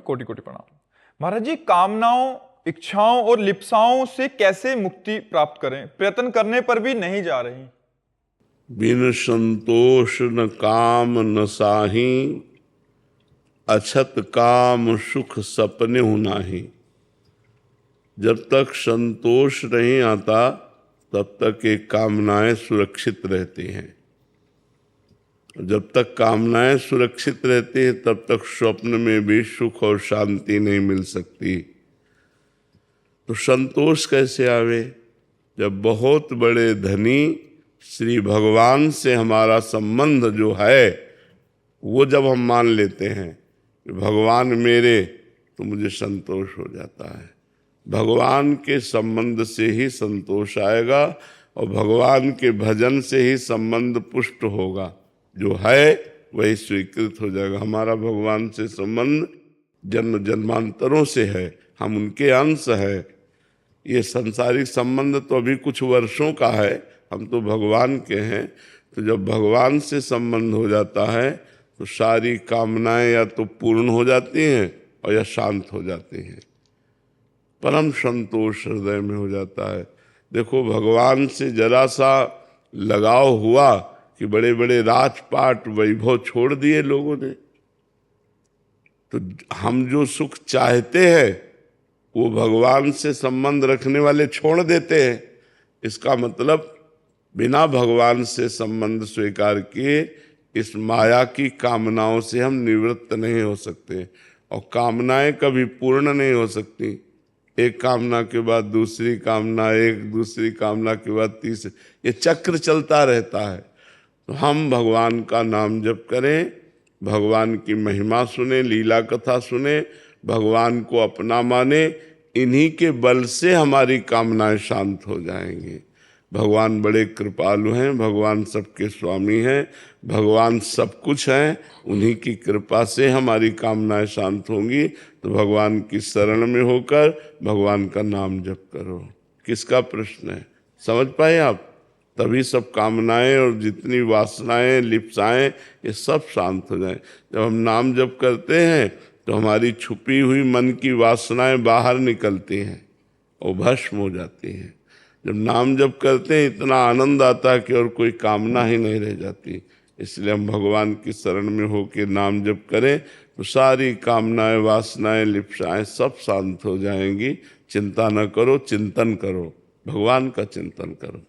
कोटि कोटि प्रणाम। महाराज जी, कामनाओं, इच्छाओं और लिप्साओं से कैसे मुक्ति प्राप्त करें? प्रयत्न करने पर भी नहीं जा रही। बिन संतोष न काम न साही, अछत काम सुख सपने हो नाही। जब तक संतोष नहीं आता तब तक ये कामनाएं सुरक्षित रहती हैं। जब तक कामनाएं सुरक्षित रहती हैं तब तक स्वप्न में भी सुख और शांति नहीं मिल सकती। तो संतोष कैसे आवे? जब बहुत बड़े धनी श्री भगवान से हमारा संबंध जो है वो जब हम मान लेते हैं कि भगवान मेरे, तो मुझे संतोष हो जाता है। भगवान के संबंध से ही संतोष आएगा और भगवान के भजन से ही संबंध पुष्ट होगा। जो है वही स्वीकृत हो जाएगा। हमारा भगवान से संबंध जन्म जन्मांतरों से है, हम उनके अंश है। ये सांसारिक संबंध तो अभी कुछ वर्षों का है, हम तो भगवान के हैं। तो जब भगवान से संबंध हो जाता है तो सारी कामनाएं या तो पूर्ण हो जाती हैं और या शांत हो जाती हैं। परम संतोष हृदय में हो जाता है। देखो, भगवान से जरा सा लगाव हुआ कि बड़े बड़े राजपाट वैभव छोड़ दिए लोगों ने। तो हम जो सुख चाहते हैं वो भगवान से संबंध रखने वाले छोड़ देते हैं। इसका मतलब बिना भगवान से संबंध स्वीकार किए इस माया की कामनाओं से हम निवृत्त नहीं हो सकते। और कामनाएं कभी पूर्ण नहीं हो सकती। एक कामना के बाद दूसरी कामना, एक दूसरी कामना के बाद तीसरी, ये चक्र चलता रहता है। तो हम भगवान का नाम जप करें, भगवान की महिमा सुने, लीला कथा सुने, भगवान को अपना माने। इन्हीं के बल से हमारी कामनाएं शांत हो जाएंगी। भगवान बड़े कृपालु हैं, भगवान सबके स्वामी हैं, भगवान सब कुछ हैं। उन्हीं की कृपा से हमारी कामनाएं शांत होंगी। तो भगवान की शरण में होकर भगवान का नाम जप करो। किसका प्रश्न है? समझ पाए आप? तभी सब कामनाएं और जितनी वासनाएं, लिप्साएं, ये सब शांत हो जाएं। जब हम नाम जप करते हैं तो हमारी छुपी हुई मन की वासनाएं बाहर निकलती हैं और भस्म हो जाती हैं। जब नाम जप करते हैं इतना आनंद आता है कि और कोई कामना ही नहीं रह जाती। इसलिए हम भगवान की शरण में होकर नाम जप करें तो सारी कामनाएं, वासनाएं, लिप्साएं सब शांत हो जाएंगी। चिंता न करो, चिंतन करो, भगवान का चिंतन करो।